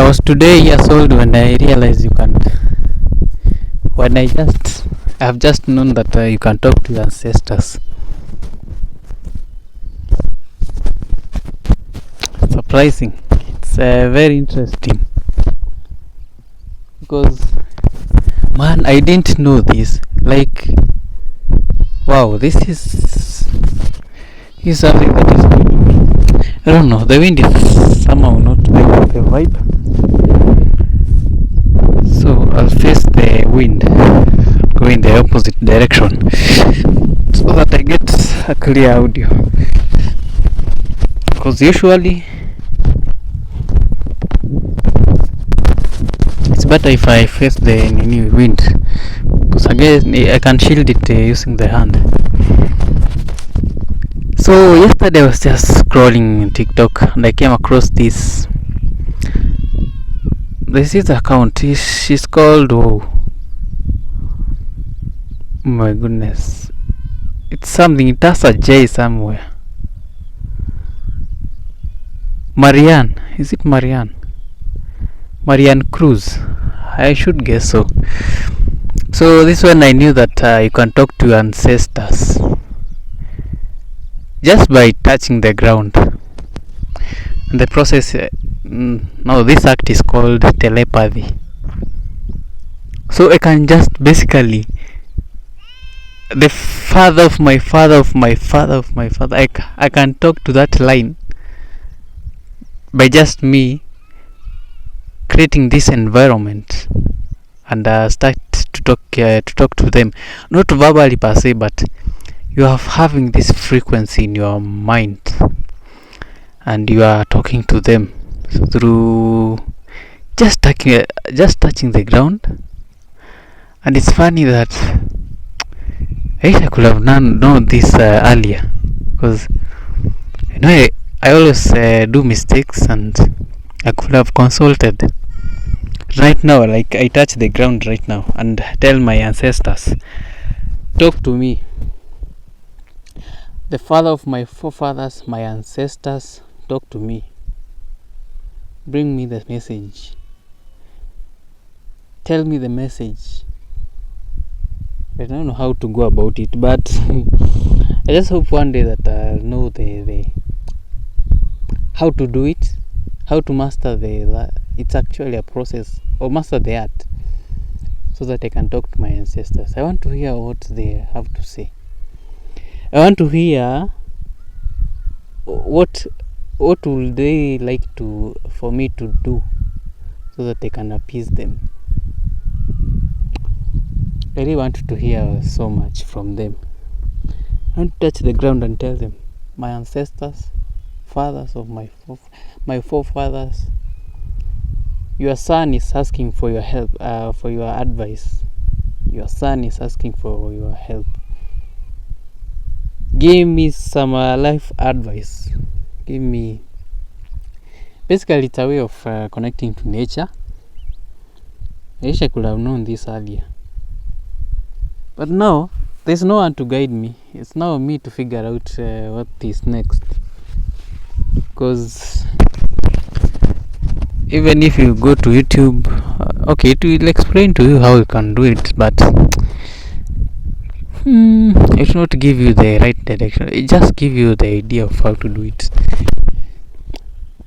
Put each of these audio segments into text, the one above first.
was today years old when I realized I've just known that you can talk to your ancestors. Surprising. It's very interesting because, man, I didn't know this. Like, wow, this is something that is good. I don't know. The wind is somehow not like the vibe, so I'll face the wind, go in the opposite direction, so that I get a clear audio. Because usually it's better if I face the wind, because again I can shield it using the hand. So yesterday I was just scrolling TikTok and I came across this is account. She's called, oh my goodness, it's something, it has a J somewhere. Marianne, is it Marianne Cruz? I should guess so. So this one I knew that you can talk to your ancestors just by touching the ground. And the process, no, this act is called telepathy. So I can just basically, the father of my father of my father of my father, I can talk to that line by just me creating this environment and start to talk to them, not verbally per se, but you are having this frequency in your mind and you are talking to them through just touching the ground. And it's funny that I wish I could have known this earlier, because I always do mistakes and I could have consulted right now. Like, I touch the ground right now and tell my ancestors, talk to me. The father of my forefathers, my ancestors, talk to me. Bring me the message. Tell me the message. I don't know how to go about it, but I just hope one day that I'll know the how to do it, how to master it's actually a process, or master the art, so that I can talk to my ancestors. I want to hear what they have to say. I want to hear what will they like for me to do, so that I can appease them. I really want to hear so much from them. I want to touch the ground and tell them, my ancestors, fathers of my forefathers, your son is asking for your help, for your advice. Your son is asking for your help. Give me some life advice. Give me. Basically, it's a way of connecting to nature. I wish I could have known this earlier. But now, there's no one to guide me. It's now me to figure out what is next. Because even if you go to YouTube, okay, it will explain to you how you can do it, but it will not give you the right direction. It just gives you the idea of how to do it.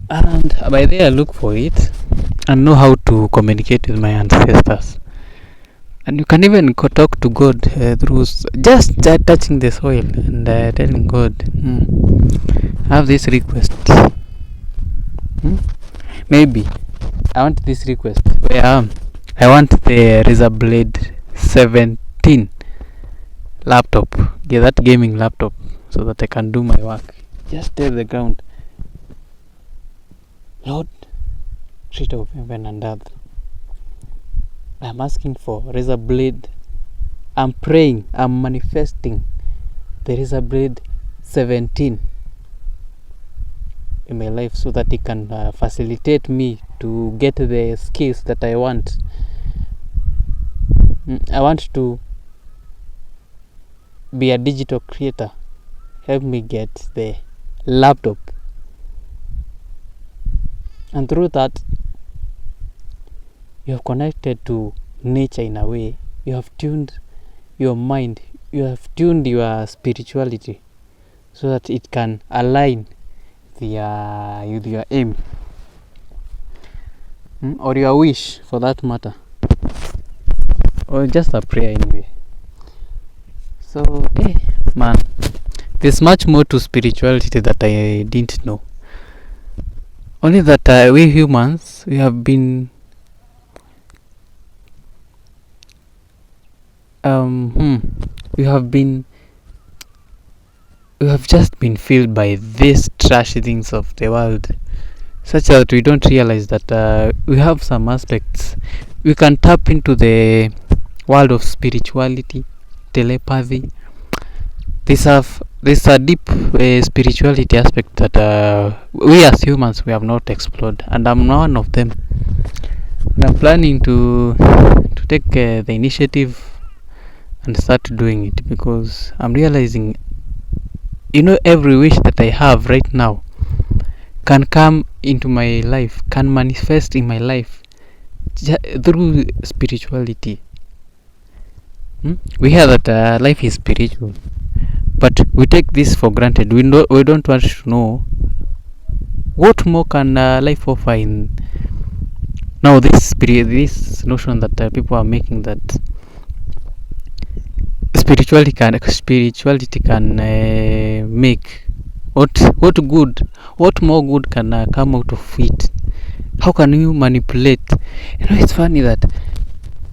And by there, I look for it and know how to communicate with my ancestors. And you can even talk to God through just touching the soil and telling God, I have this request. Maybe I want this request where I want the Razer Blade 17 laptop, that gaming laptop, so that I can do my work. Just tell the ground, Lord, creator of heaven and earth, I'm asking for Razer Blade. I'm praying, I'm manifesting the Razer Blade 17 in my life, so that it can facilitate me to get the skills that I want. I want to be a digital creator. Help me get the laptop, and through that you have connected to nature in a way. You have tuned your mind, you have tuned your spirituality so that it can align with your aim, or your wish for that matter, or just a prayer anyway. So man, there's much more to spirituality that I didn't know. Only that we humans, we have been we have just been filled by these trashy things of the world, such that we don't realize that we have some aspects we can tap into the world of spirituality, telepathy. There's a deep spirituality aspect that we as humans we have not explored, and I'm one of them. And I'm planning to take the initiative and start doing it, because I'm realizing, every wish that I have right now can come into my life, can manifest in my life through spirituality. We hear that life is spiritual, but we take this for granted. We don't want to know what more can life offer in now. This notion that people are making, that spirituality can make what more good can come out of it. How can you manipulate? It's funny that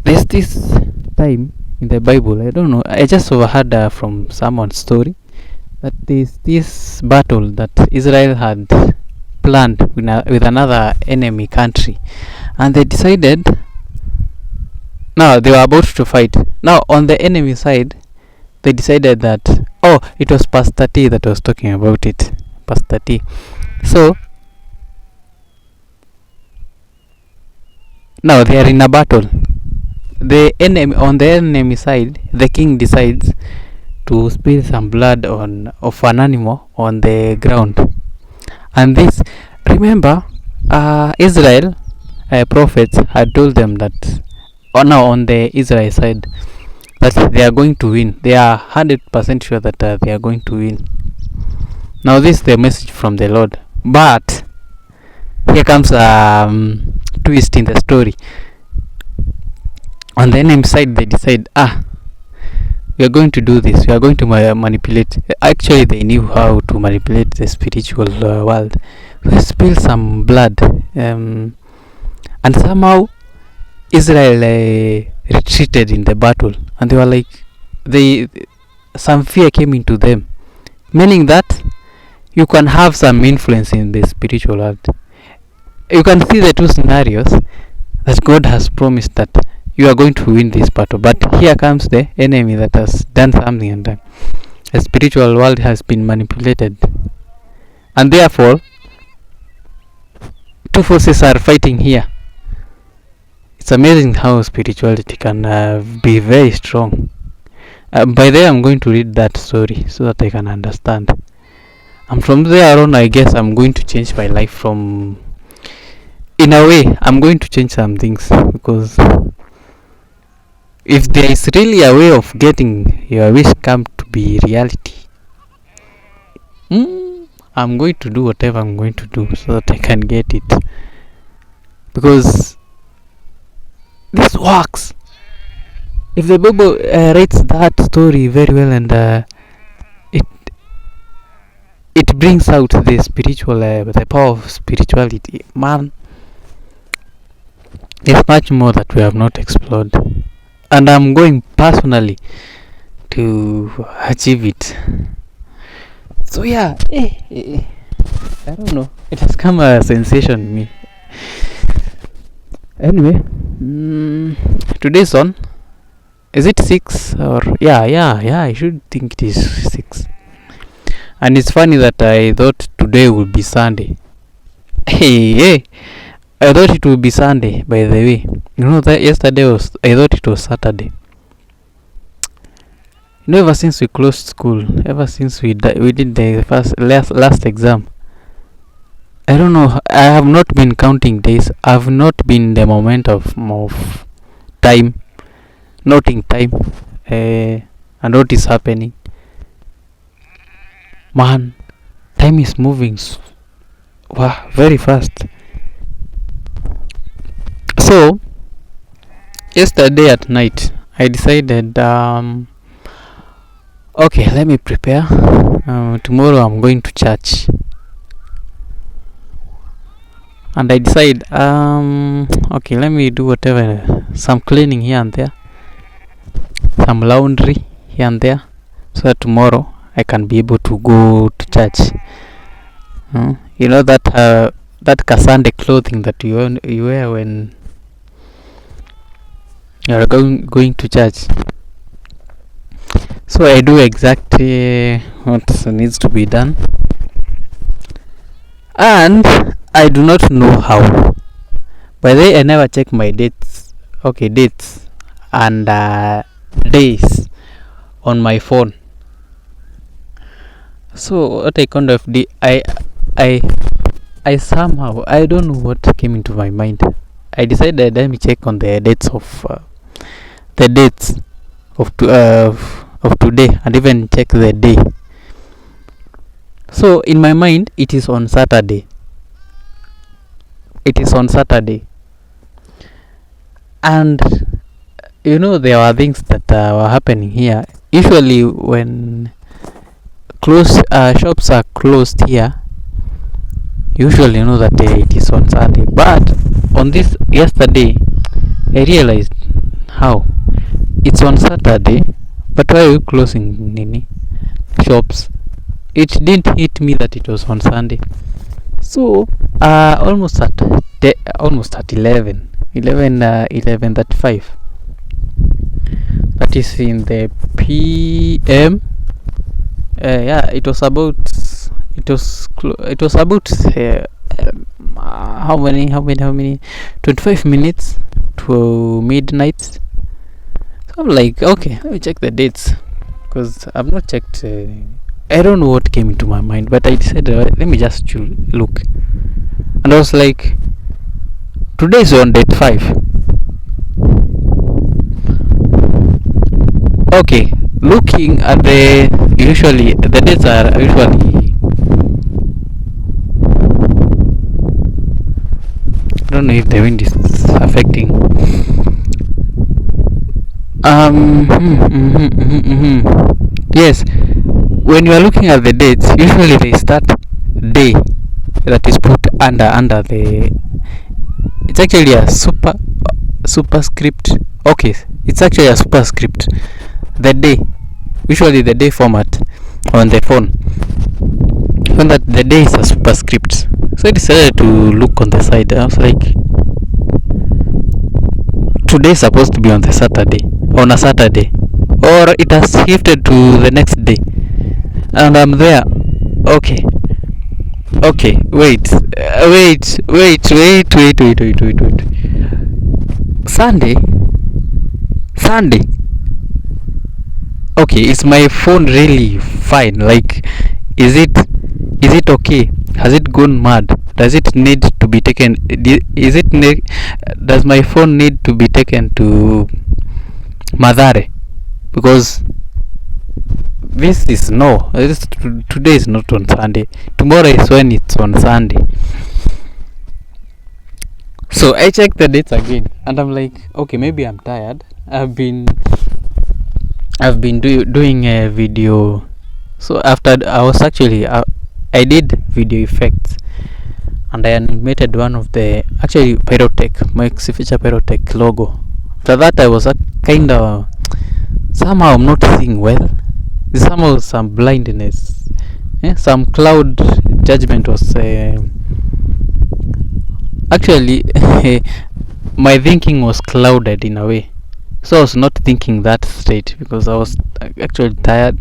there's this time in the Bible, I don't know, I just overheard from someone's story that there's this battle that Israel had planned with another enemy country, and they decided, now they were about to fight. Now on the enemy side, they decided that, it was Pastor T that was talking about it, Pastor T. So now they are in a battle. On the enemy side, the king decides to spill some blood of an animal on the ground, and this, remember, Israel prophets had told them that, now on the Israel side, that they are going to win. They are 100% sure that they are going to win. Now this is the message from the Lord, but here comes a twist in the story. On the enemy side, they decide, we are going to do this, we are going to manipulate. Actually, they knew how to manipulate the spiritual world. We spill some blood, and somehow Israel retreated in the battle, and they were like, some fear came into them, meaning that you can have some influence in the spiritual world. You can see the two scenarios, that God has promised that you are going to win this battle, but here comes the enemy that has done something, and the spiritual world has been manipulated, and therefore two forces are fighting here. It's amazing how spirituality can be very strong. By there, I'm going to read that story so that I can understand, and from there on, I guess I'm going to change my life. In a way, I'm going to change some things, because if there is really a way of getting your wish come to be reality, I'm going to do whatever I'm going to do so that I can get it, because this works. If the Bible writes that story very well, and it brings out the spiritual, the power of spirituality, man, there's much more that we have not explored, and I'm going personally to achieve it. So yeah, I don't know, it has come a sensation in me. Anyway, today's on, is it 6 or yeah, I should think it is 6. And it's funny that I thought today would be Sunday. Hey, I thought it would be Sunday, by the way. That yesterday I thought it was Saturday. Ever since we closed school, ever since we did the last exam, I don't know. I have not been counting days. I've not been the moment of time, noting time, and what is happening. Man, time is moving wow, very fast. So yesterday at night, I decided, okay, let me prepare. Tomorrow I'm going to church, and I decide, okay, let me do whatever, some cleaning here and there, some laundry here and there, so that tomorrow I can be able to go to church. You know that Kasande clothing that you wear when you are going to church. So I do exactly what needs to be done, and I do not know how. By the way, I never check my dates. Okay, dates and days on my phone. So what I kind of did, I somehow, I don't know what came into my mind. I decided, let me check on the dates of today, and even check the day. So in my mind, it is on Saturday. And you know, there were things that were happening here. Usually when shops are closed here, usually you know that it is on Sunday. But on this yesterday, I realized how it's on Saturday, but why are you closing shops? It didn't hit me that it was on Sunday. So almost at 11:35. That is in the PM. Yeah, it was about how many 25 minutes to midnight. So I'm like, okay, let me check the dates, because I've not checked. I don't know what came into my mind, but I decided, let me just look, and I was like, today is on date 5. Okay, looking at the dates are usually, I don't know if the wind is affecting. Yes, when you are looking at the dates, usually they start day that is put under the. It's actually a superscript. Okay, it's actually a superscript. The day, usually the day format on the phone, when that the day is a superscript. So I decided to look on the side. I was like, today is supposed to be on a Saturday, or it has shifted to the next day, and I'm there. Okay, wait. Sunday. Okay, is my phone really fine? Like, is it okay? Has it gone mad? Does it need to be taken? Does my phone need to be taken to Madare? Because today is not on Sunday. Tomorrow is when it's on Sunday. So I checked the dates again, and I'm like, okay, maybe I'm tired. I've been doing a video. So after I did video effects, and I animated one of the Pyrotech, Maxi Feature Pyrotech logo. After that, I was kind of, somehow I'm not seeing well. Somehow some blindness, some cloud judgment was actually my thinking was clouded in a way. So I was not thinking that straight because I was actually tired.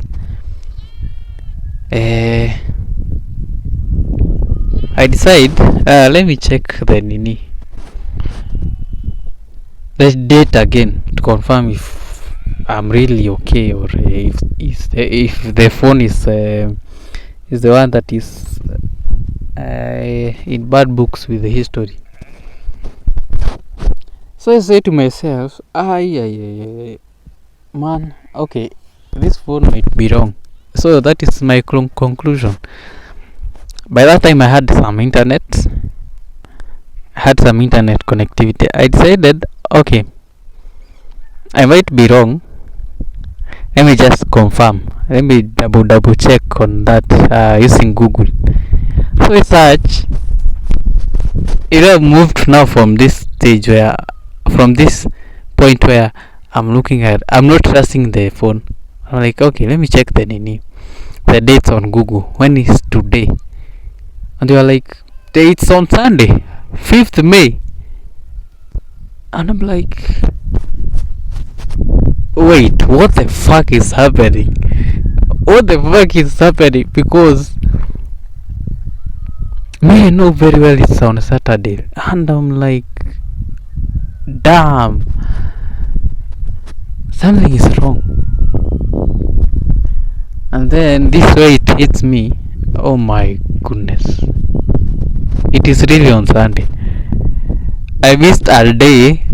I decide, let me check the date again to confirm if I'm really okay, or if the phone is the one that is in bad books with the history. So I say to myself, man, okay, this phone might be wrong. So that is my conclusion. By that time, I had some internet connectivity. I decided, okay, I might be wrong. Let me just confirm. Let me double check on that using Google. So I search. I've moved now from this stage from this point where I'm not trusting the phone. I'm like, okay, let me check the dates on Google. When is today? And they are like, it's on Sunday, 5th May. And I'm like, wait, what the fuck is happening? Because me, I know very well it's on Saturday, and I'm like, damn, something is wrong. And then this way it hits me. Oh my goodness, it is really on Sunday. I missed a day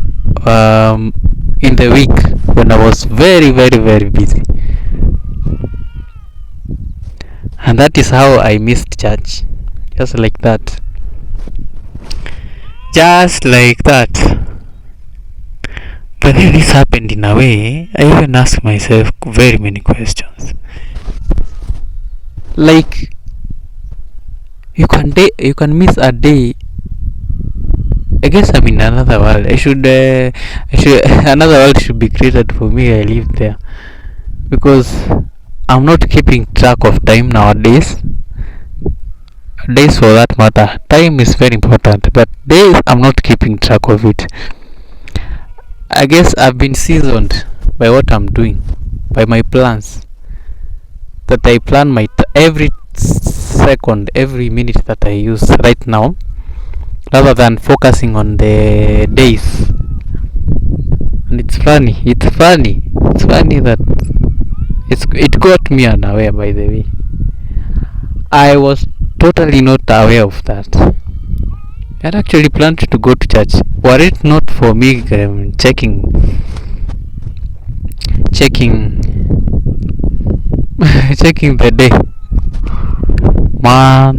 in the week when I was very, very, very busy, and that is how I missed church. Just like that. But then this happened in a way I even asked myself very many questions. Like, you can miss a day. I guess I'm in another world. Another world should be created for me. I live there because I'm not keeping track of time nowadays. Days, for that matter, time is very important, but days I'm not keeping track of it. I guess I've been seasoned by what I'm doing, by my plans, that I plan my every second, every minute that I use right now, rather than focusing on the days. And it's funny that it got me unaware. By the way, I was totally not aware of that. I had actually planned to go to church. Were it not for me checking checking the day, man,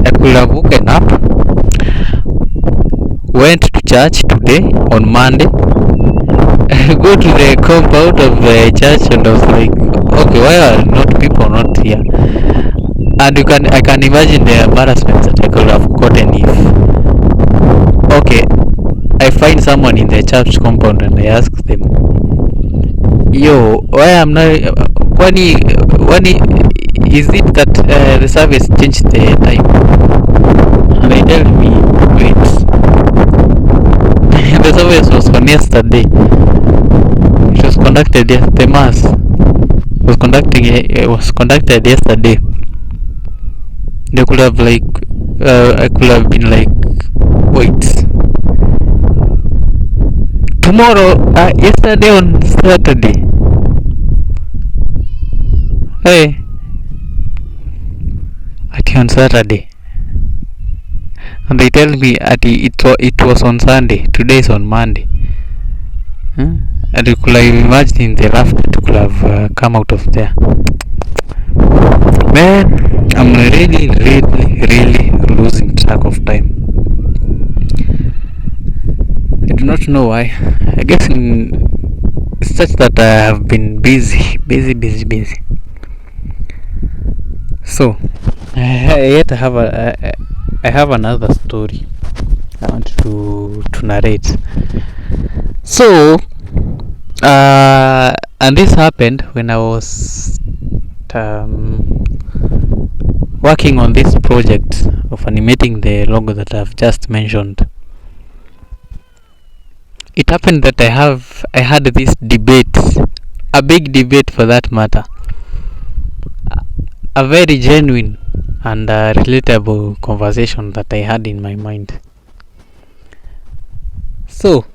I could have woken up, went to church today on Monday, go to the compound of the church, and I was like, okay, why are people not here? And I can imagine the embarrassment that I could have gotten if, okay, I find someone in the church compound and I ask them, yo, why am not, is it that the service changed the time? And they tell me, wait, the service was on yesterday. It was conducted, the mass was conducted yesterday. They could have I could have been like, wait, tomorrow, yesterday on Saturday. Hey, on Saturday, and they tell me it was on Sunday. Today is on Monday. And you could have imagined the laughter that could have come out of there. Man, I'm really losing track of time. I do not know why. I guess it's such that I have been busy. So, I have another story I want to narrate. So, and this happened when I was working on this project of animating the logo that I've just mentioned. It happened that I had this debate, a big debate for that matter, a very genuine and relatable conversation that I had in my mind. So,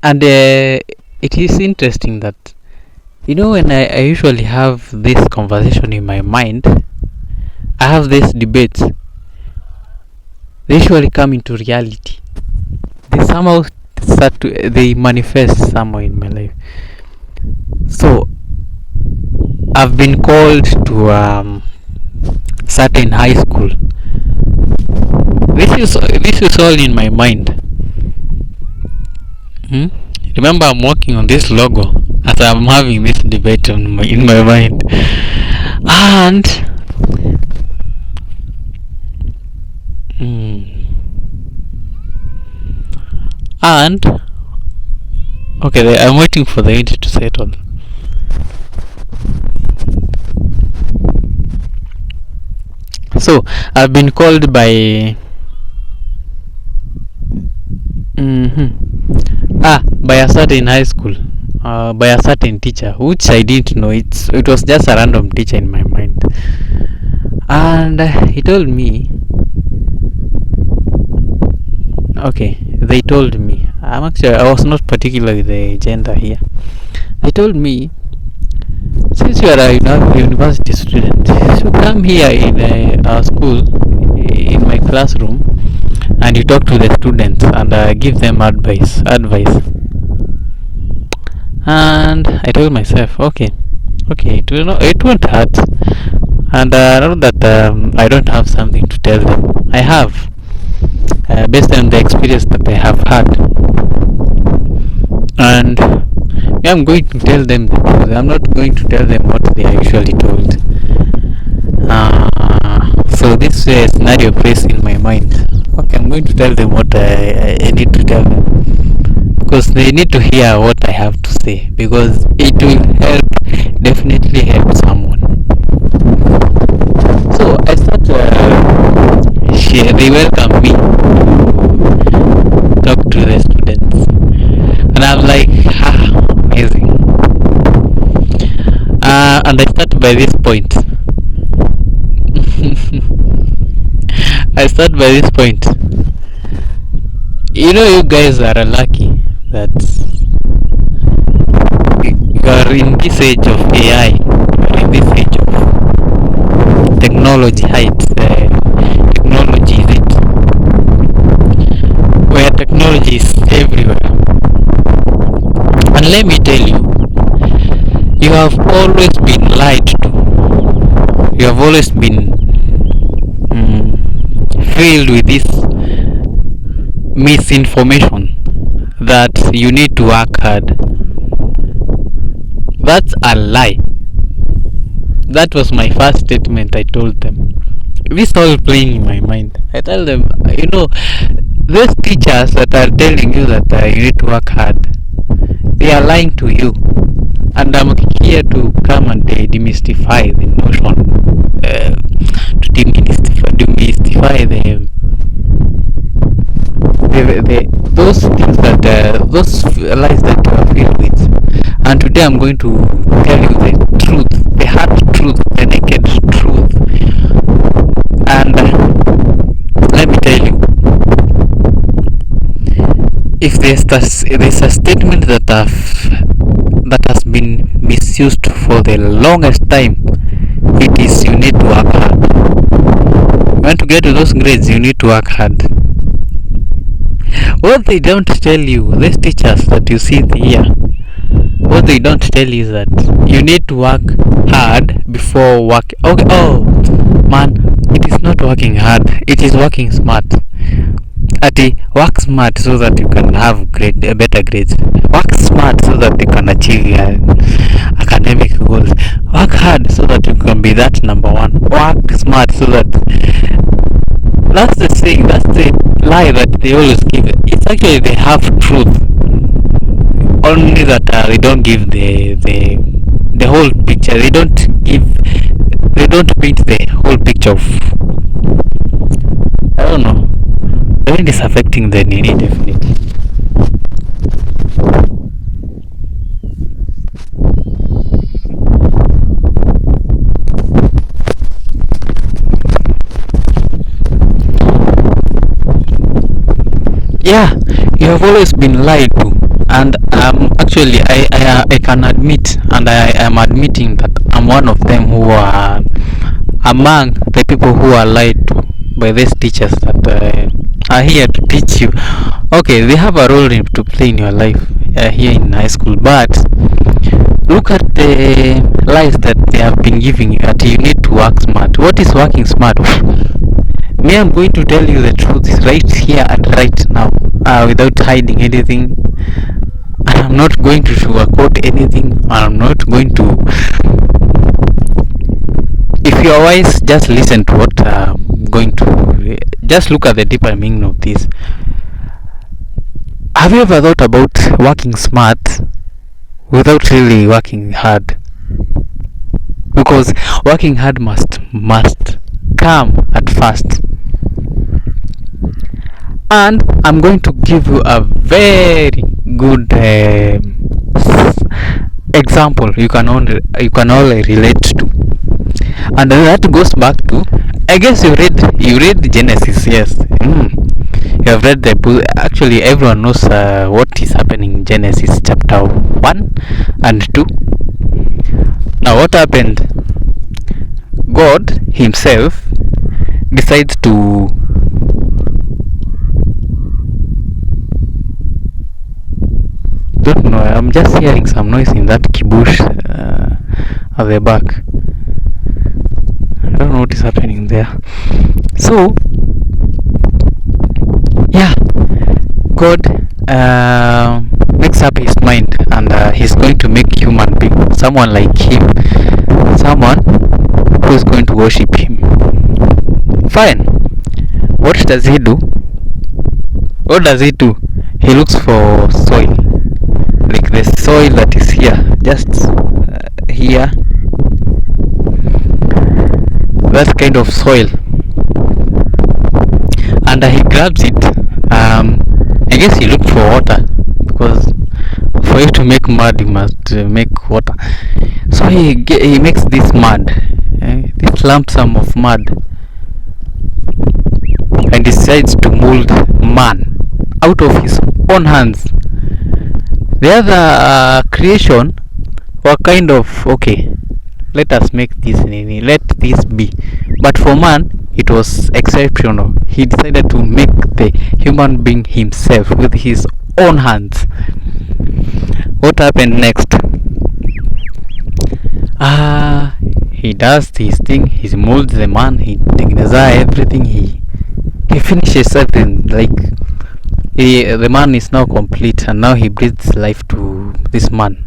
and it is interesting that, when I usually have this conversation in my mind, I have these debates, they usually come into reality. They somehow they manifest somewhere in my life. So I've been called to certain high school. This is all in my mind. Remember, I'm working on this logo as I'm having this debate in my mind, and okay, I'm waiting for the internet to settle. So I've been called by by a certain high school, by a certain teacher, which I didn't know. It was just a random teacher in my mind, and he told me, okay, they told me, I was not particular with the gender here. They told me, since you are a university student, you come here in our school, in my classroom, and you talk to the students and give them advice. And I told myself, okay, it won't hurt. And now that I don't have something to tell them, I have, based on the experience that I have had, and I'm going to tell them the truth. I'm not going to tell them what they are usually told. So this scenario plays in my mind. Okay, I'm going to tell them what I need to tell them, because they need to hear what I have to say, because it will definitely help someone. So I start they welcome me to talk to the students, and I'm like, amazing. And I start by this point. You guys are lucky that you are in this age of AI, in this age of technology heights. Technology is it, where technology is everywhere. And let me tell you, you have always been lied to. You have always been filled with this misinformation that you need to work hard. That's a lie. That was my first statement I told them. This all playing in my mind. I tell them, those teachers that are telling you that you need to work hard, they are lying to you. And I'm here to come and demystify the notion, to demystify those things those lies that you are filled with. And today I'm going to tell you the truth, the hard truth, the naked truth. And let me tell you, if there's a statement that has been misused for the longest time, it is you need to work hard. You want to get to those grades, you need to work hard. What they don't tell you, these teachers that you see here, what they don't tell you is that you need to work hard before work. Okay, man, it is not working hard, it is working smart. Work smart so that you can have better grades. Work smart so that you can achieve your academic goals. Work hard so that you can be that number one. Work smart so that that's the thing, that's the lie that they always give. It's actually they have truth, only that they don't give the whole picture. They don't paint the whole picture of, I don't know. The wind is affecting the Nini definitely. Yeah, you have always been lied to, and actually I can admit, and I am admitting that I'm one of them who among the people who are lied to by these teachers that are here to teach you. Okay, they have a role to play in your life here in high school, but look at the lies that they have been giving you that you need to work smart. What is working smart? Me, I'm going to tell you the truth right here and right now, without hiding anything. I'm not going to sugarcoat anything. I'm not going to. If you are wise, just listen to what I'm going to. Just look at the deeper meaning of this. Have you ever thought about working smart without really working hard? Because working hard must come at first. And I'm going to give you a very good example you can all relate to, and that goes back to, I guess you read Genesis. Yes. You have read the book. Actually, everyone knows what is happening in Genesis chapter 1 and 2. Now, what happened? God himself decides to don't know, I'm just hearing some noise in that kibush at the back. I don't know what is happening there. So yeah, God makes up his mind, and he's going to make human being, someone like him, someone who is going to worship him. Fine. What does he do? He looks for soil, like the soil that is here, just here, that kind of soil, and he grabs it. I guess he looked for water, because for you to make mud you must make water. So he makes this mud, this lump sum of mud, and decides to mold man out of his own hands. The other creation were kind of, okay, let us make this, let this be. But for man, it was exceptional. He decided to make the human being himself with his own hands. What happened next? He does this thing. He molds the man. He dignifies everything. He finishes everything. Like the man is now complete, and now he breathes life to this man.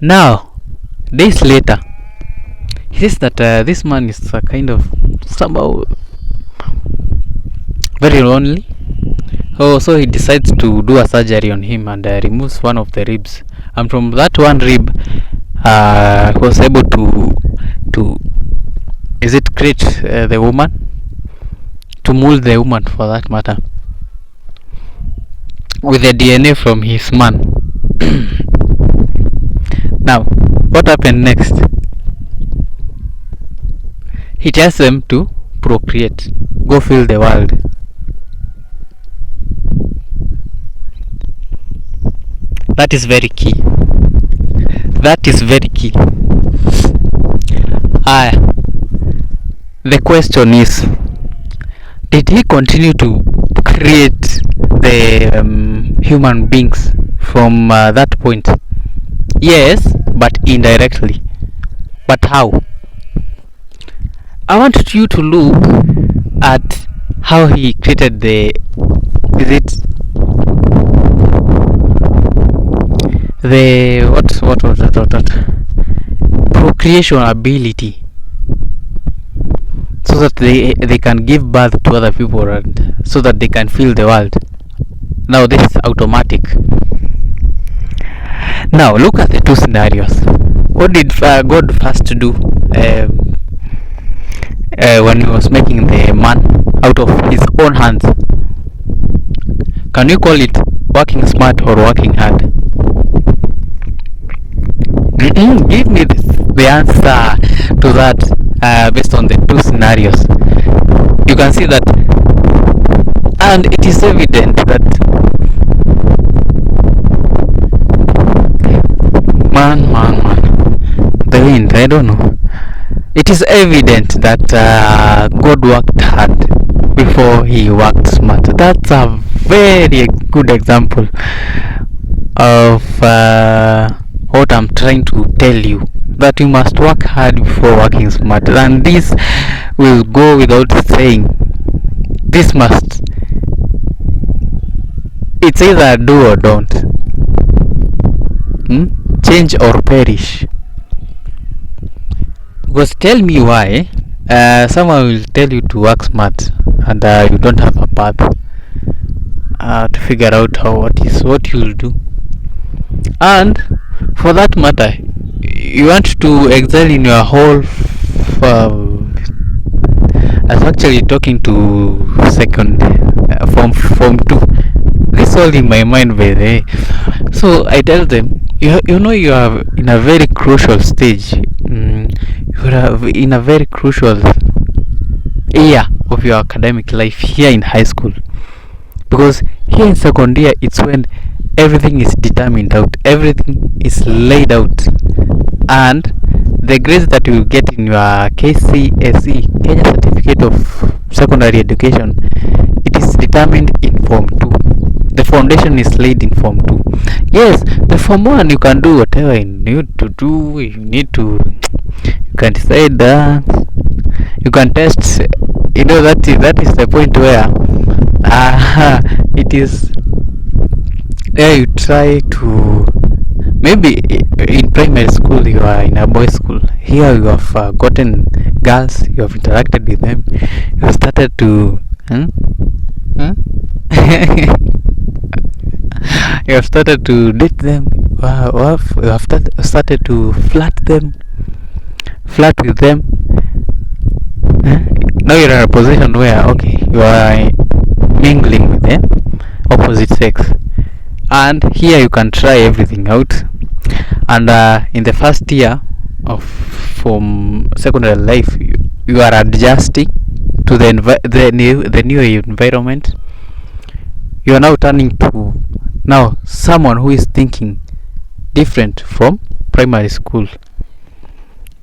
Now, days later, he says that this man is kind of somehow very lonely. So he decides to do a surgery on him and removes one of the ribs. And from that one rib, he was able to create the woman, to mold the woman for that matter, with the DNA from his man. Now, what happened next? He tells them to procreate, go fill the world. That is very key. The question is, did he continue to create the human beings from that point? Yes, but indirectly. But how? I want you to look at how he created the procreation ability, so that they can give birth to other people, and so that they can fill the world. Now this is automatic. Now look at the two scenarios. What did God first do when he was making the man out of his own hands? Can you call it working smart or working hard? Give me the answer to that based on the two scenarios. You can see that, and it is evident that man, the wind, I don't know. It is evident that God worked hard before he worked smart. That's a very good example of what I'm trying to tell you, that you must work hard before working smart, and this will go without saying. This must, it's either do or don't. Change or perish. Because tell me why someone will tell you to work smart and you don't have a path to figure out what you'll do. And for that matter, you want to excel in your whole I was actually talking to second form 2. This all in my mind, by the way. So I tell them, you know, you are in a very crucial stage. You are in a very crucial area of your academic life here in high school, because here in second year it's when everything is determined out, everything is laid out, and the grades that you get in your KCSE, Kenya Certificate of Secondary Education, it is determined in form 2. The foundation is laid in form 2. Yes, the form 1 you can do whatever you need to do. You can decide that you can test. You know, that is the point where it is there you try to, maybe in primary school you are in a boys school, here you have gotten girls, you have interacted with them, you have started to you have started to date them, you have started to flirt with them. Now you're in a position where, okay, you are mingling with the opposite sex, and here you can try everything out. And in the first year of from secondary life, you are adjusting to the new environment. You are now turning to now someone who is thinking different from primary school.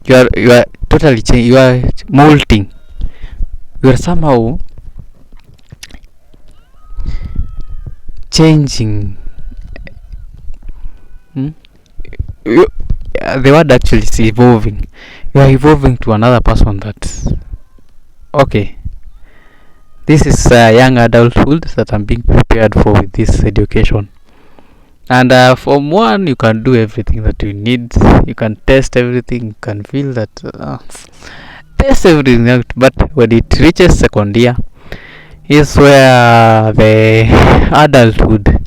You are totally changing. You are molting. You are somehow changing. The word actually is evolving. You are evolving to another person. That, okay, this is young adulthood that I'm being prepared for with this education. And from 1 you can do everything that you need. You can test everything. You can feel that test everything out. But when it reaches second year is where the adulthood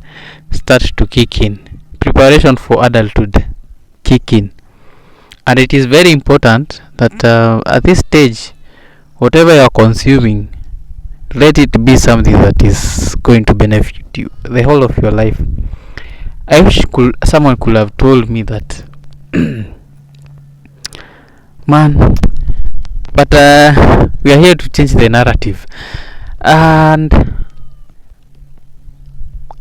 starts to kick in. Preparation for adulthood kick in. And it is very important that at this stage, whatever you are consuming, let it be something that is going to benefit you the whole of your life. I wish someone could have told me that man, but we are here to change the narrative. And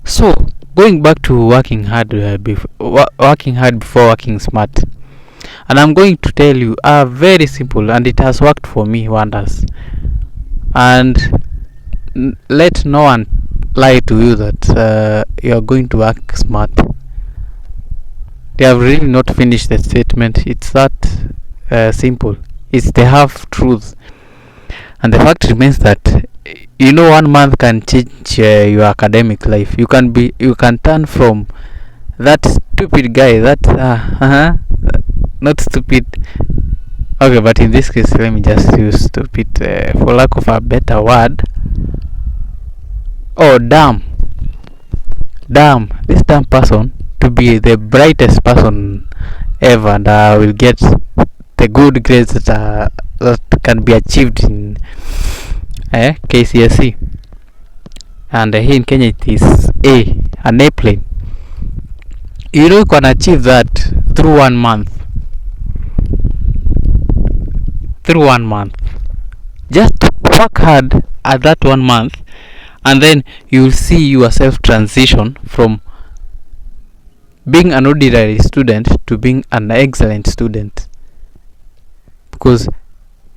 so, going back to working hard before working smart, and I'm going to tell you very simple, and it has worked for me wonders. And let no one lie to you that you are going to work smart. They have really not finished the statement. It's that simple. It's the half truth. And the fact remains that 1 month can change your academic life. You can turn from that stupid guy, that not stupid, okay, but in this case let me just use stupid for lack of a better word. Oh, damn, this damn person to be the brightest person ever, and will get the good grades that can be achieved in KCSE. And here in Kenya it is an A plane. You can achieve that through 1 month. Just work hard at that 1 month, and then you'll see yourself transition from being an ordinary student to being an excellent student, because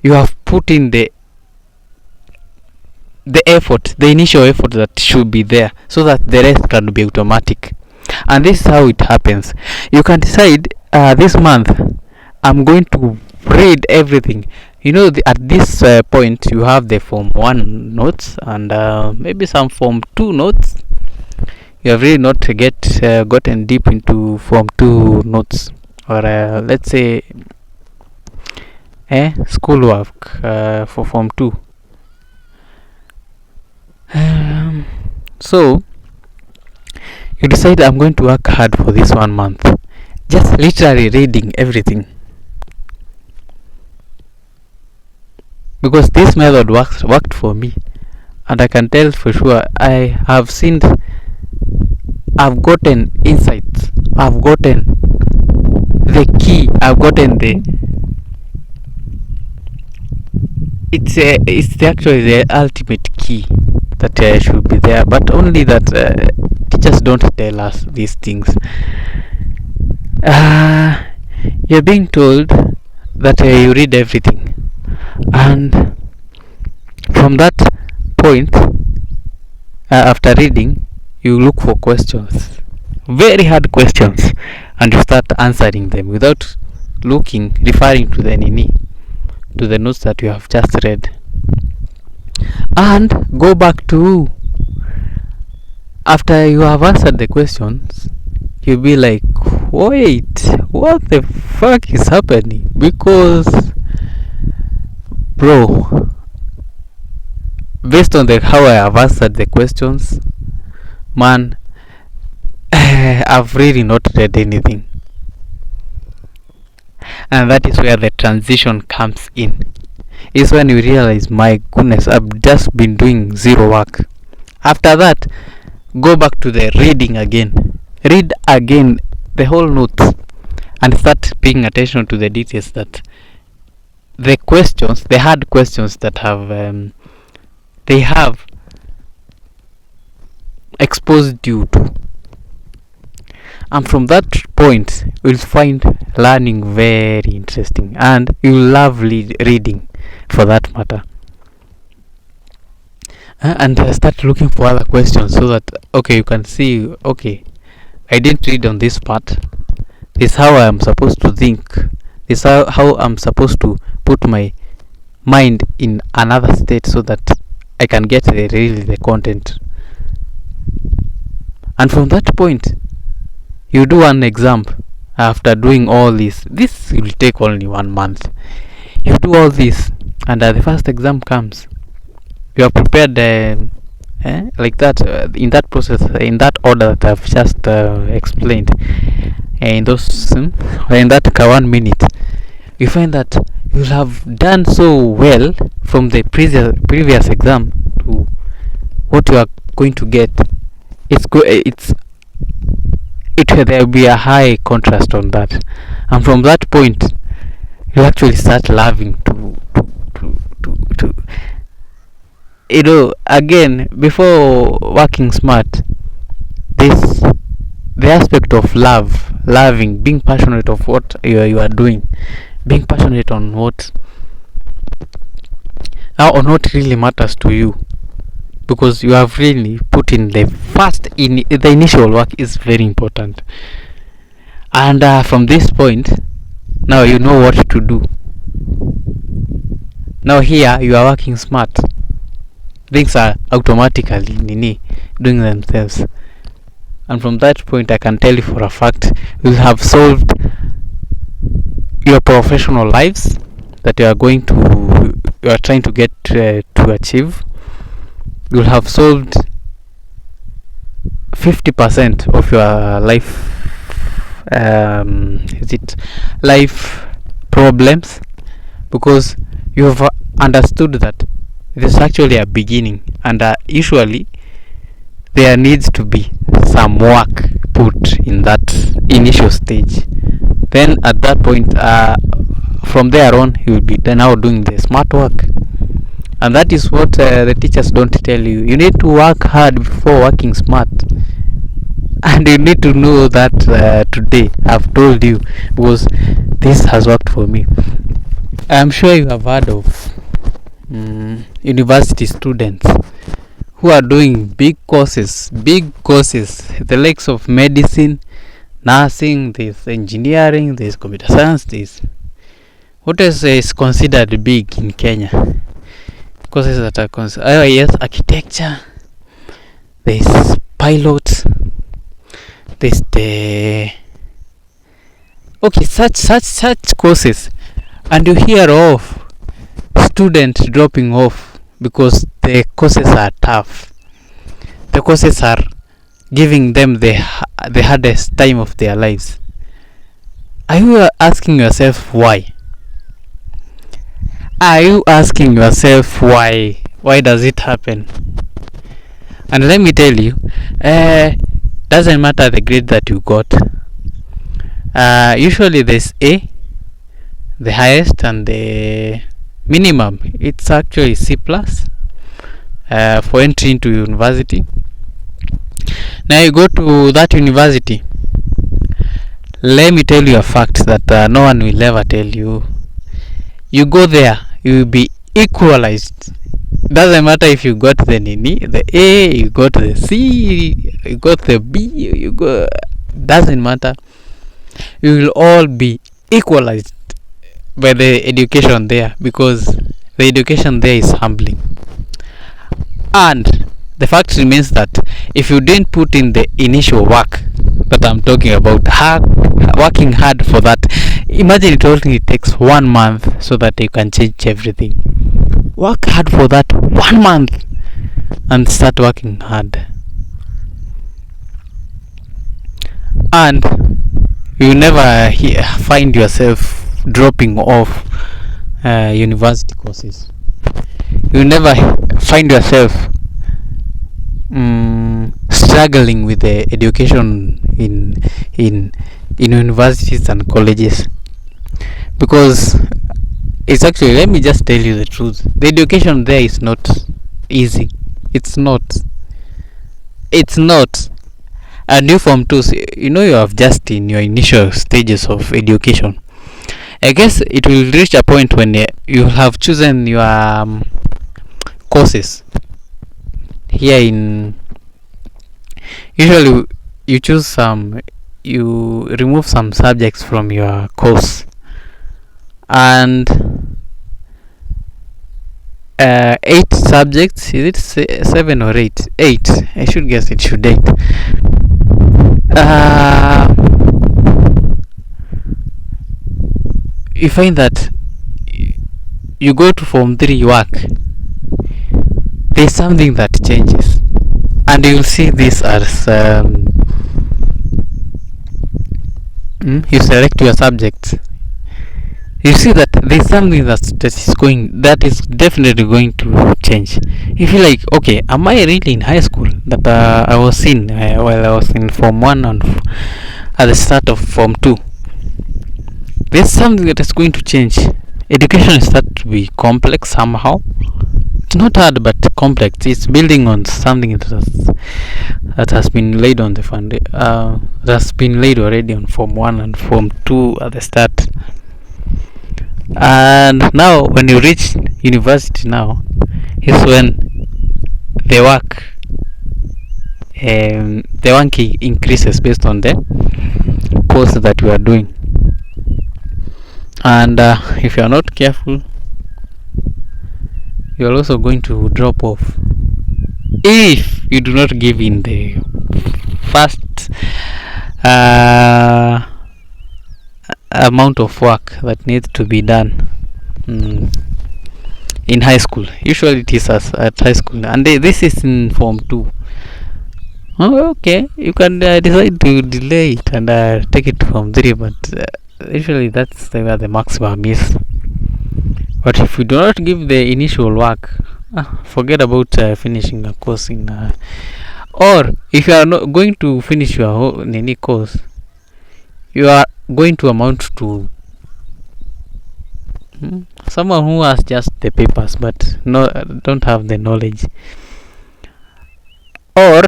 you have put in the effort, the initial effort that should be there, so that the rest can be automatic. And this is how it happens. You can decide, this month I'm going to read everything. At this point you have the form 1 notes and maybe some form 2 notes. You have really not gotten deep into form 2 notes, or let's say schoolwork for form 2. So you decide, I'm going to work hard for this 1 month, just literally reading everything, because this method worked for me, and I can tell for sure I've gotten insights, I've gotten the key, I've gotten it's actually the ultimate key that should be there, but only that teachers don't tell us these things. You're being told that you read everything, and from that point, after reading, you look for questions, very hard questions, and you start answering them without referring to the notes that you have just read, and go back to, after you have answered the questions, you'll be like, wait, what the fuck is happening? Because, bro, based on how I have answered the questions, man, I've really not read anything. And that is where the transition comes in. Is when you realize, my goodness, I've just been doing zero work. After that, go back to the reading again. Read again the whole notes, and start paying attention to the details that the hard questions that they have exposed you to. And from that point, you'll find learning very interesting, and you'll love reading for that matter. And start looking for other questions, so that, okay, you can see, okay, I didn't read on this part. This is how I am supposed to think. This is how I'm supposed to put my mind in another state, so that I can get the content. And from that point, you do an exam. After doing all this will take only 1 month. You do all this, and the first exam comes. You are prepared like that, in that process, in that order that I've just explained, in that 1 minute. You find that you have done so well from the previous exam to what you are going to get. There will be a high contrast on that, and from that point, you actually start loving to again, before working smart, the aspect of loving, being passionate of what you are doing, being passionate on what really matters to you, because you have really put in the initial work is very important. And from this point, now you know what to do. Now here you are working smart. Things are automatically doing themselves. And from that point, I can tell you for a fact, you will have solved your professional lives that you are trying to get to achieve. You will have solved 50% of your life problems, because you have understood that this is actually a beginning, and usually there needs to be some work put in that initial stage. Then at that point, from there on, you will be now doing the smart work. And that is what the teachers don't tell you. You need to work hard before working smart. And you need to know that today I've told you, because this has worked for me. I'm sure you have heard of university students who are doing big courses, the likes of medicine, nursing, there's engineering, there's computer science, there's what else is considered big in Kenya? Courses that are considered, yes, architecture, there's pilot, there's the such courses, and you hear of students dropping off because the courses are tough. The courses are giving them the hardest time of their lives. Are you asking yourself why? Are you asking yourself why? Why does it happen? And let me tell you, doesn't matter the grade that you got. Usually there's A, the highest, and the minimum. It's actually C plus for entry into university. Now you go to that university. Let me tell you a fact that no one will ever tell you. You go there, you will be equalized. Doesn't matter if you got the A, you got the C, you got the B, doesn't matter. You will all be equalized by the education there, because the education there is humbling. And the fact remains that if you didn't put in the initial work that I'm talking about, working hard for that, imagine it only takes 1 month so that you can change everything. Work hard for that 1 month and start working hard, and you never find yourself dropping off university courses. You never find yourself struggling with the education in universities and colleges, because it's actually, let me just tell you the truth, the education there is not easy. It's not. And you from 2, you have just in your initial stages of education. I guess it will reach a point when you have chosen your courses. Here usually you choose you remove some subjects from your course, and 8 subjects, is it 7 or 8? 8, I should guess it should 8. You find that you go to Form 3 work, there's something that changes, and you'll see this as you select your subjects. You see that there's something that is definitely going to change. You feel like, okay, am I really in high school that I was in while I was in Form 1 and at the start of Form 2? There's something that is going to change. Education is start to be complex somehow. It's not hard, but complex. It's building on something that has been laid on the foundation. That's been laid already on Form 1 and Form 2 at the start. And now when you reach university now is when the work increases based on the course that you are doing. And if you are not careful, you are also going to drop off if you do not give in the first amount of work that needs to be done in high school. Usually it is at high school, and this is in Form 2. Okay, you can decide to delay it and take it to Form 3, but usually that's where the maximum is. But if you do not give the initial work, forget about finishing a course or if you are not going to finish your whole course, you are going to amount to someone who has just the papers but don't have the knowledge. Or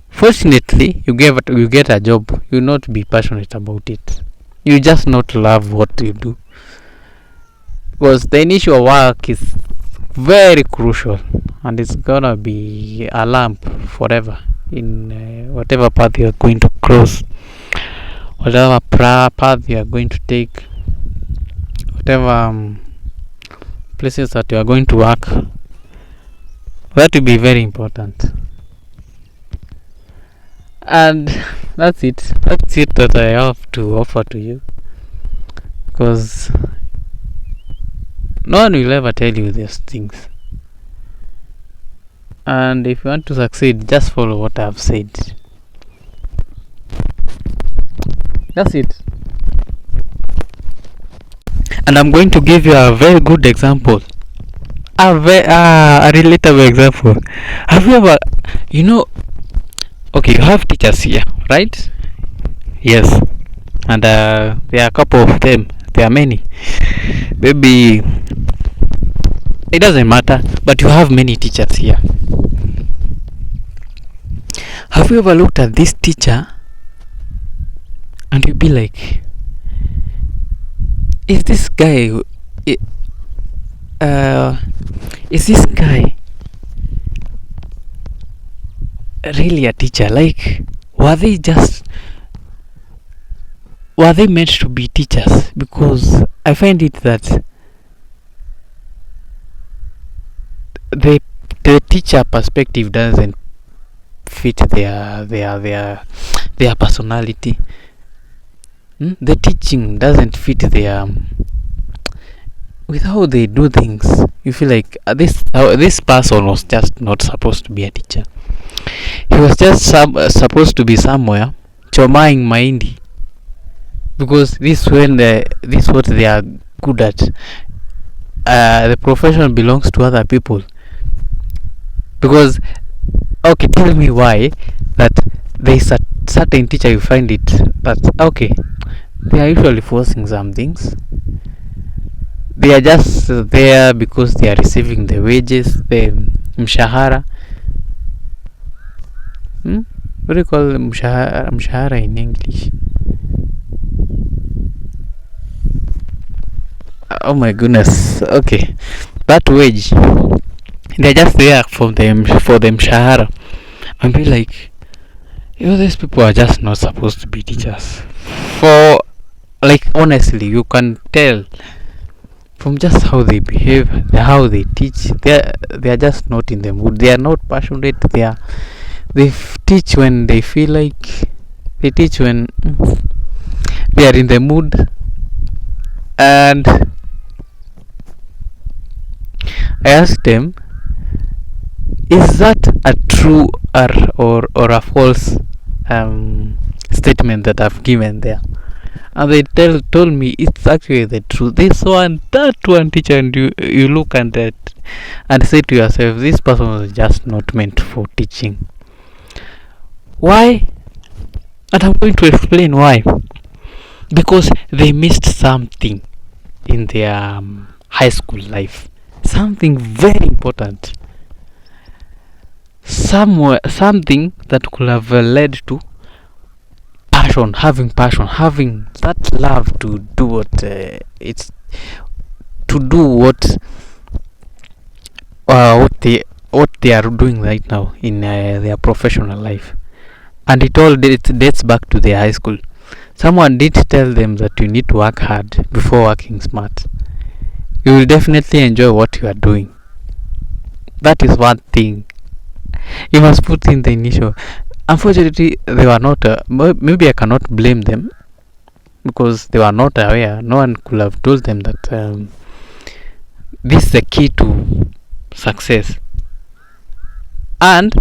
fortunately you get a job, you not be passionate about it, you just not love what you do. because the initial work is very crucial, and it's gonna be a lamp forever in whatever path you are going to cross, whatever path you are going to take, whatever places that you are going to work. That will be very important. And that's it that I have to offer to you, because no one will ever tell you these things. And if you want to succeed, just follow what I have said. That's it. And I'm going to give you a very good example, a relatable example. Have you ever, okay, you have teachers here, right? Yes. And there are a couple of them. There are many. Maybe it doesn't matter, but you have many teachers here. Have you ever looked at this teacher and you be like, is this guy really a teacher? Like, were they meant to be teachers? Because I find it that the teacher perspective doesn't fit their personality. The teaching doesn't fit their with how they do things. You feel like this person was just not supposed to be a teacher. He was just supposed to be somewhere chomaing mahindi, because this what they are good at. The profession belongs to other people. Because, okay, tell me why that there's a certain teacher you find it that, okay, they are usually forcing some things. They are just there because they are receiving the wages, the mshahara. What do you call mshahara in English? Oh my goodness. Okay, that wage. They're just there for them mshahara. And be like, these people are just not supposed to be teachers. For, like, honestly, you can tell from just how they behave, how they teach. They are just not in the mood. They are not passionate. They teach when they feel like. They teach when they are in the mood. And I asked them, is that a true or a false statement that I've given there? And they told me it's actually the truth. That one teacher, and you look at that and say to yourself, this person was just not meant for teaching. Why? And I'm going to explain why. Because they missed something in their high school life. Something very important. Something that could have led to passion, having that love to do what they are doing right now in their professional life. And it dates back to their high school. Someone did tell them that you need to work hard before working smart. You will definitely enjoy what you are doing. That is one thing you must put in the initial. Unfortunately, they were not. Maybe I cannot blame them, because they were not aware. No one could have told them that this is the key to success. And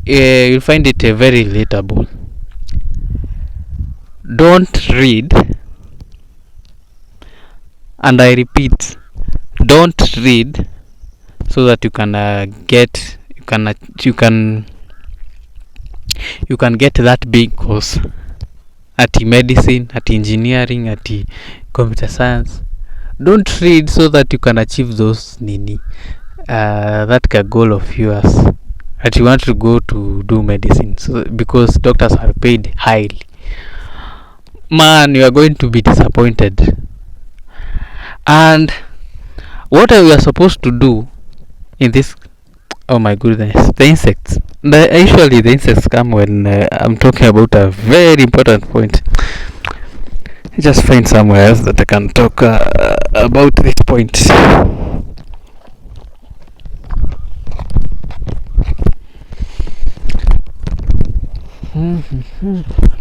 you'll find it very relatable. Don't read, and I repeat, don't read so that you can get that big course at medicine, at engineering, at computer science. Don't read so that you can achieve those that goal of yours that you want to go to do medicine. So because doctors are paid highly, man, you are going to be disappointed. And what we are supposed to do in this, oh my goodness, the insects, usually the insects come when I'm talking about a very important point. Just find somewhere else that I can talk about this point.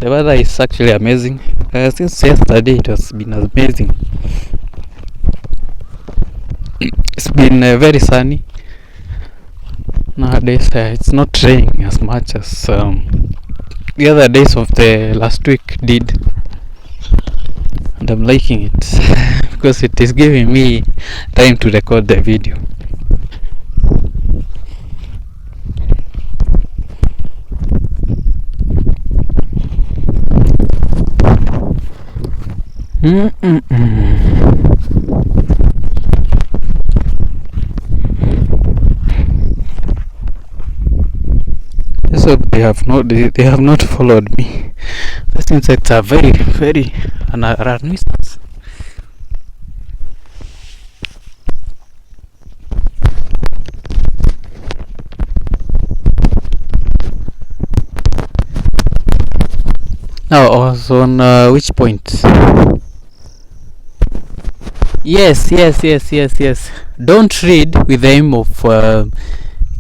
The weather is actually amazing. Since yesterday it has been amazing. It's been very sunny. Nowadays it's not raining as much as the other days of the last week did, and I'm liking it because it is giving me time to record the video. So they have not followed me. These insects are very a nuisance. Now I was on which point? Yes. Don't read with the aim of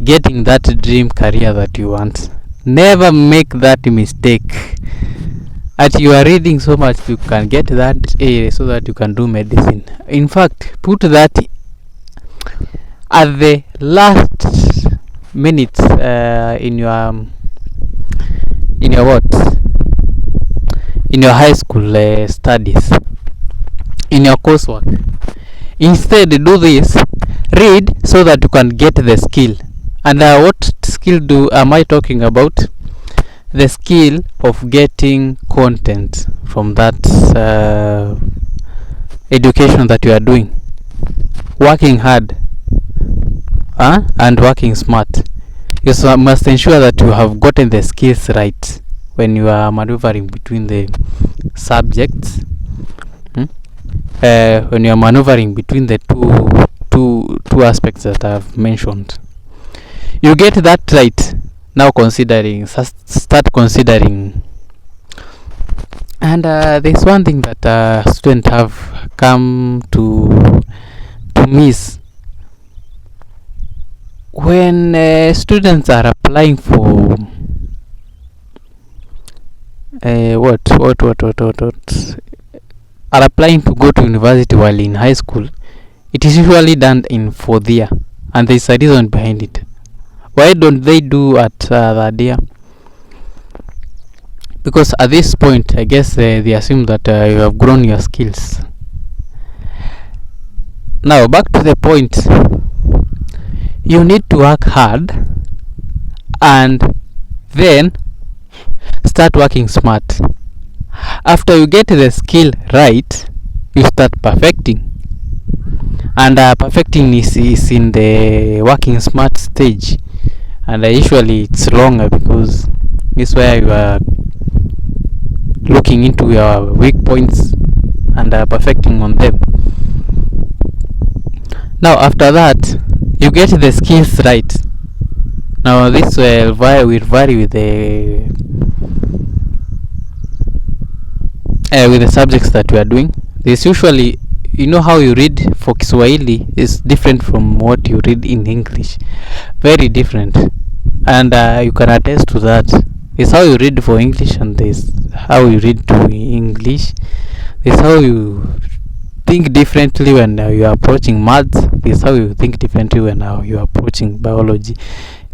getting that dream career that you want. Never make that mistake. As you are reading so much, you can get that A so that you can do medicine. In fact, put that at the last minutes in your what? In your high school studies, in your coursework. Instead, do this. Read so that you can get the skill. And what skill am I talking about? The skill of getting content from that education that you are doing. Working hard and working smart. You must ensure that you have gotten the skills right when you are maneuvering between the subjects. When you are maneuvering between the two aspects that I've mentioned. You get that right. Now start considering. And there's one thing that students have come to miss when students are applying for are applying to go to university while in high school. It is usually done in 4th year, and there is a reason behind it. Why don't they do at 3rd year? Because at this point, I guess they assume that you have grown your skills. Now back to the point. You need to work hard and then start working smart. After you get the skill right, you start perfecting. And perfecting is in the working smart stage. And usually it's longer because it's where you are looking into your weak points and perfecting on them. Now after that, you get the skills right. Now this will vary with the subjects that we are doing. This usually, how you read for Kiswahili is different from what you read in English. Very different. And you can attest to that. It's how you read for English and this how you read to English. It's how you think differently when you are approaching maths. This how you think differently when you are approaching biology.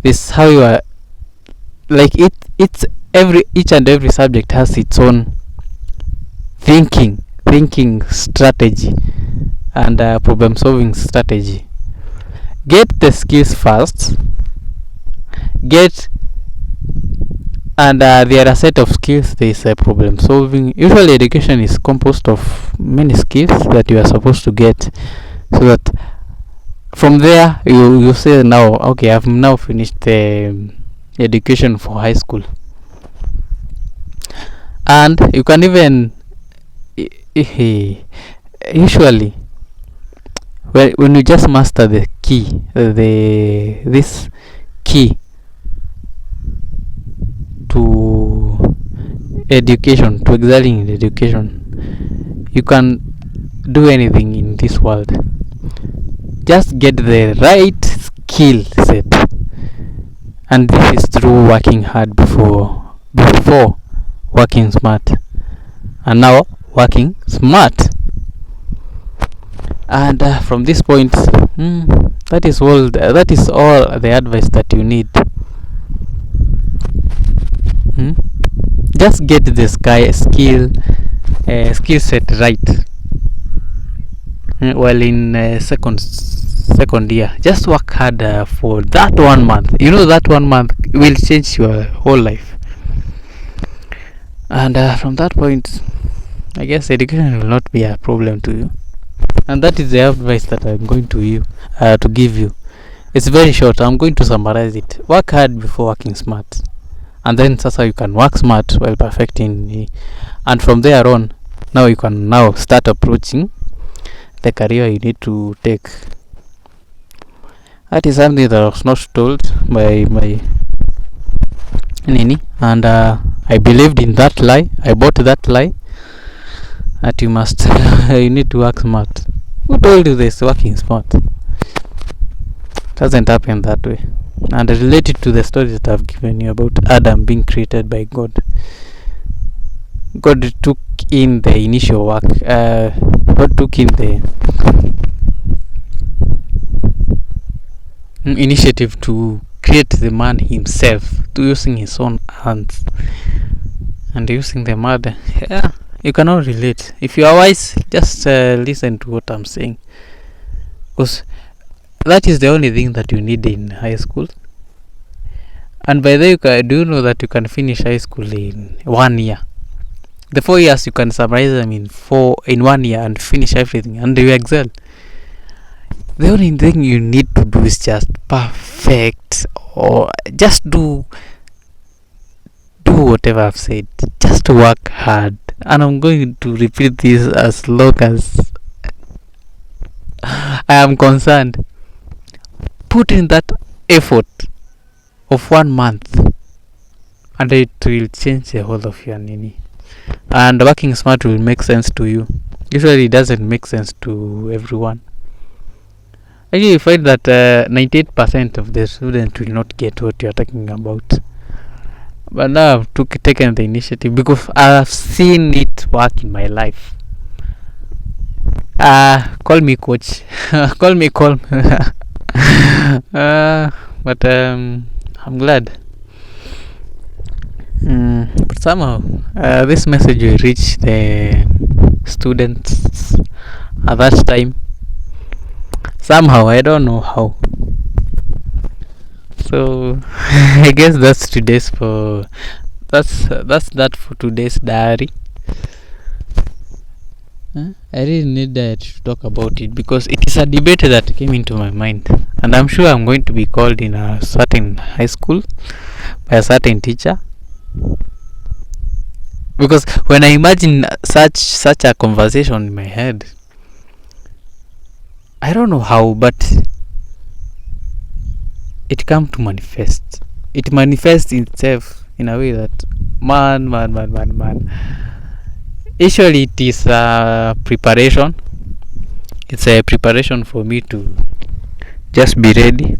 This how you are like it. Each and every subject has its own thinking strategy and problem solving strategy. Get the skills first. And there are a set of skills. There is problem solving. Usually education is composed of many skills that you are supposed to get, so that from there you say, now okay, I've now finished the education for high school. And you can even usually when you just master the key, this key to education, to excelling in education, you can do anything in this world. Just get the right skill set, and this is through working hard before working smart, and now working smart. And from this point, that is all the advice that you need. Just get the skill set right while in second year. Just work hard for that 1 month. That 1 month will change your whole life. And from that point, I guess education will not be a problem to you. And that is the advice that I'm going to give you. It's very short. I'm going to summarize it. Work hard before working smart, and then sasa you can work smart while perfecting. And from there on, now you can now start approaching the career you need to take. That is something that I was not told by my Nini, and I believed in that lie. I bought that lie that you need to work smart. Who told you this? Working smart doesn't happen that way. And related to the story that I've given you about Adam being created by God, God took in the initial work. God took in the initiative to create the man himself, to using his own hands and using the mud. Yeah, you cannot relate. If you are wise, just listen to what I'm saying, because that is the only thing that you need in high school. And by the way, do you know that you can finish high school in 1 year? The 4 years you can summarize them in 1 year and finish everything, and you excel. The only thing you need to do is just perfect, or just do whatever I've said. Just work hard, and I'm going to repeat this as long as I am concerned. Put in that effort of 1 month, and it will change the whole of your nini. And working smart will make sense to you. Usually it doesn't make sense to everyone. Actually, you find that 98% of the students will not get what you're talking about. But now I've taken the initiative because I've seen it work in my life. Call me coach. call me. But I'm glad. But somehow this message will reach the students at that time. Somehow, I don't know how. So I guess that's that for today's diary. I really need to talk about it because it is a debate that came into my mind, and I'm sure I'm going to be called in a certain high school by a certain teacher, because when I imagine such a conversation in my head, I don't know how, but it comes to manifest. It manifests itself in a way that man. Usually it is a preparation. It's a preparation for me to just be ready.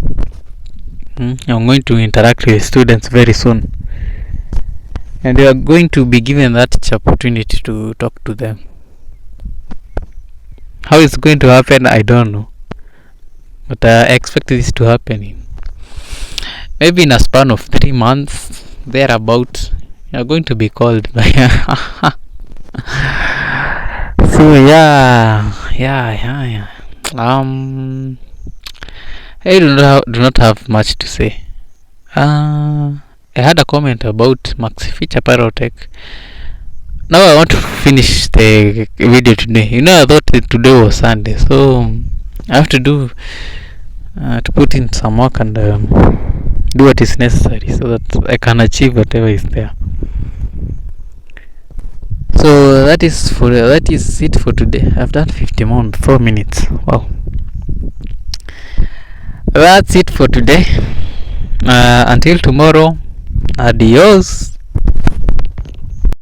I'm going to interact with students very soon, and you are going to be given that opportunity to talk to them. How it's going to happen, I don't know, but I expect this to happen maybe in a span of 3 months, thereabout. You are going to be called by so yeah. I do not have much to say. I had a comment about Maxi Feature Pyrotech. Now I want to finish the video today. I thought today was Sunday, so I have to to put in some work and do what is necessary so that I can achieve whatever is there. So that is it for today. I've done 54 minutes. Wow. That's it for today. Until tomorrow, adios.